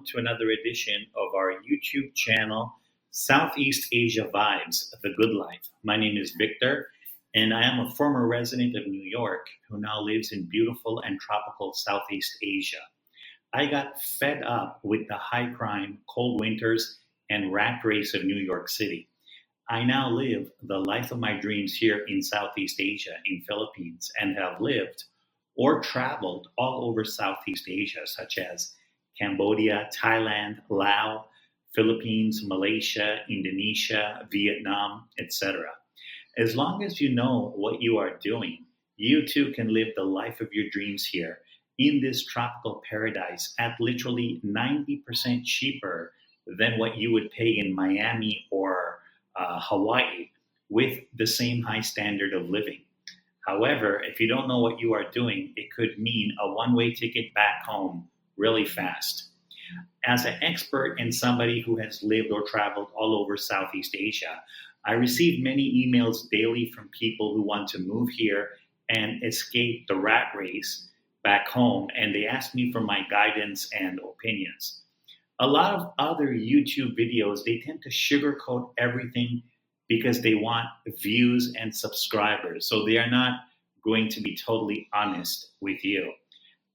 to another edition of our YouTube channel, Southeast Asia Vibes, The Good Life. My name is Victor, and I am a former resident of New York who now lives in beautiful and tropical Southeast Asia. I got fed up with the high crime, cold winters, and rat race of New York City. I now live the life of my dreams here in Southeast Asia, in Philippines, and have lived or traveled all over Southeast Asia, such as Cambodia, Thailand, Laos, Philippines, Malaysia, Indonesia, Vietnam, etc. As long as you know what you are doing, you too can live the life of your dreams here in this tropical paradise at literally 90% cheaper than what you would pay in Miami or Hawaii with the same high standard of living. However, if you don't know what you are doing, it could mean a one-way ticket back home really fast. As an expert and somebody who has lived or traveled all over Southeast Asia, I receive many emails daily from people who want to move here and escape the rat race back home, and they ask me for my guidance and opinions. A lot of other YouTube videos, they tend to sugarcoat everything because they want views and subscribers. So they are not going to be totally honest with you.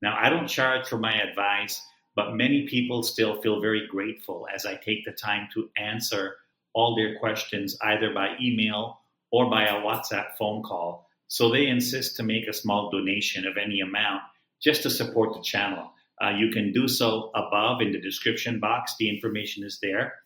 Now, I don't charge for my advice, but many people still feel very grateful as I take the time to answer all their questions either by email or by a WhatsApp phone call. So they insist to make a small donation of any amount just to support the channel. You can do so above in the description box. The information is there.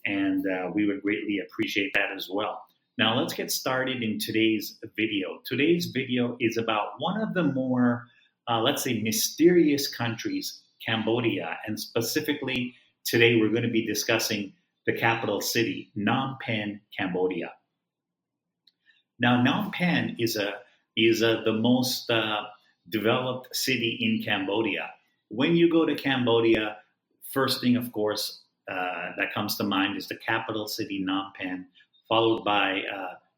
And we would greatly appreciate that as well. Now let's get started in today's video. Today's video is about one of the more, let's say, mysterious countries, Cambodia. And specifically, today we're going to be discussing the capital city, Phnom Penh, Cambodia. Now, Phnom Penh is the most developed city in Cambodia. When you go to Cambodia, first thing, of course, that comes to mind is the capital city, Phnom Penh, followed by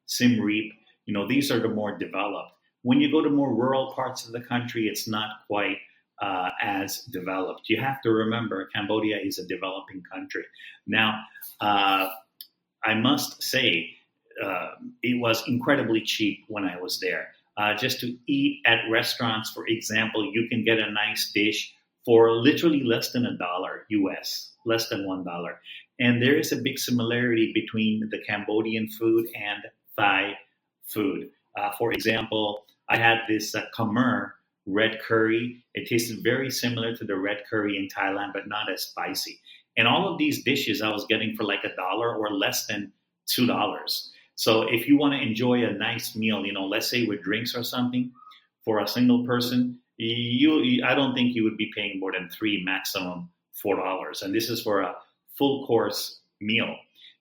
Siem Reap. You know, these are the more developed. When you go to more rural parts of the country, it's not quite as developed. You have to remember, Cambodia is a developing country. Now, I must say, it was incredibly cheap when I was there. Just to eat at restaurants, for example, you can get a nice dish for literally less than $1 US, less than $1. And there is a big similarity between the Cambodian food and Thai food. For example, I had this Khmer red curry. It tasted very similar to the red curry in Thailand, but not as spicy. And all of these dishes I was getting for like $1 or less than $2. So if you want to enjoy a nice meal, you know, let's say with drinks or something, for a single person, I don't think you would be paying more than $3, maximum $4. And this is for a full course meal.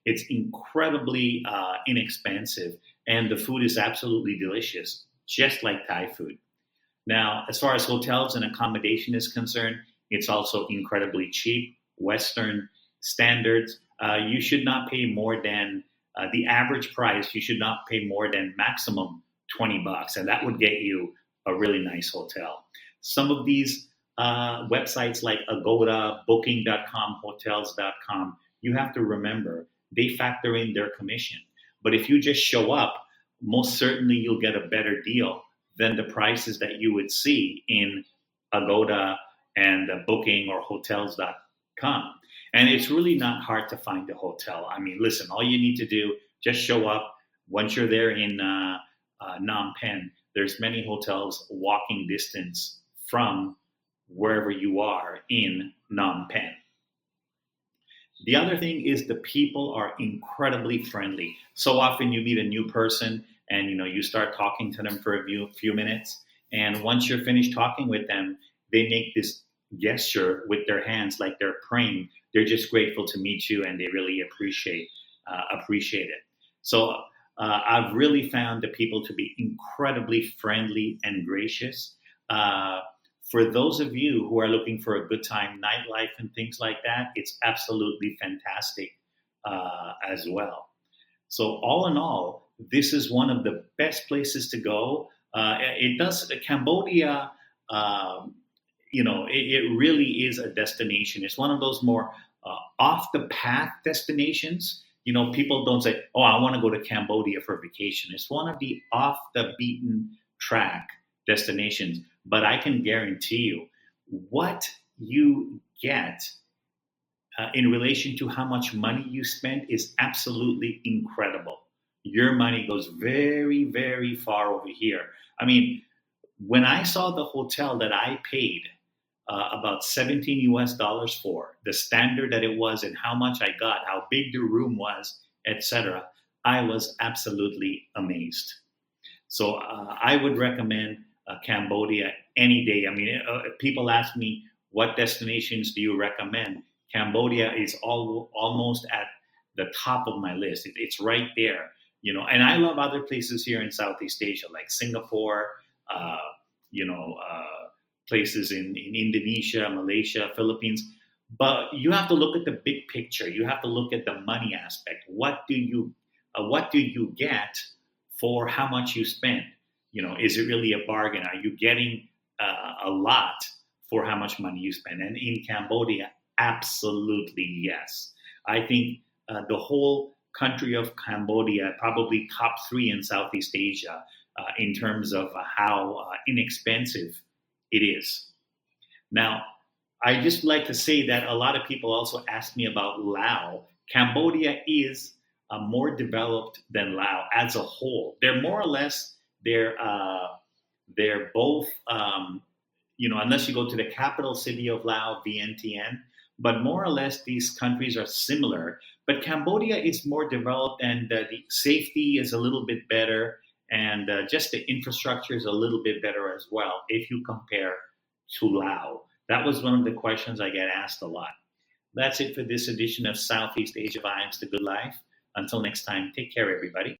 It's incredibly inexpensive, and the food is absolutely delicious, just like Thai food. Now, as far as hotels and accommodation is concerned, it's also incredibly cheap, Western standards. You should not pay more than the average price. You should not pay more than maximum $20, and that would get you a really nice hotel. Some of these websites like Agoda, Booking.com, Hotels.com, you have to remember they factor in their commission. But if you just show up, most certainly you'll get a better deal than the prices that you would see in Agoda and Booking or Hotels.com. And it's really not hard to find a hotel. I mean, listen, all you need to do, just show up. Once you're there in Phnom Penh, there's many hotels walking distance from wherever you are in Phnom Penh. The other thing is the people are incredibly friendly. So often you meet a new person and you start talking to them for a few minutes. And once you're finished talking with them, they make this gesture with their hands like they're praying. They're just grateful to meet you, and they really appreciate it. So I've really found the people to be incredibly friendly and gracious. For those of you who are looking for a good time, nightlife and things like that, it's absolutely fantastic as well. So all in all, this is one of the best places to go. Cambodia it really is a destination. It's one of those more off the path destinations. People don't say, "Oh, I want to go to Cambodia for vacation." It's one of the off the beaten track destinations. But I can guarantee you, what you get in relation to how much money you spend is absolutely incredible. Your money goes very, very far over here. I mean, when I saw the hotel that I paid about 17 US dollars for, the standard that it was and how much I got, how big the room was, etc., I was absolutely amazed. So I would recommend Cambodia any day. I mean, if people ask me, what destinations do you recommend? Cambodia is almost at the top of my list. It's right there. And I love other places here in Southeast Asia, like Singapore, uh, places in Indonesia, Malaysia, Philippines. But you have to look at the big picture. You have to look at the money aspect. What do you get for how much you spend? Is it really a bargain? Are you getting a lot for how much money you spend? And in Cambodia, absolutely yes. I think the whole country of Cambodia, probably top three in Southeast Asia in terms of how inexpensive it is. Now, I just like to say that a lot of people also ask me about Laos. Cambodia is more developed than Laos as a whole. They're more or less they're both unless you go to the capital city of Laos, Vientiane, but more or less these countries are similar. But Cambodia is more developed, and the safety is a little bit better, and just the infrastructure is a little bit better as well if you compare to Laos. That was one of the questions I get asked a lot. That's it for this edition of Southeast Asia Vibes, The Good Life. Until next time, take care, everybody.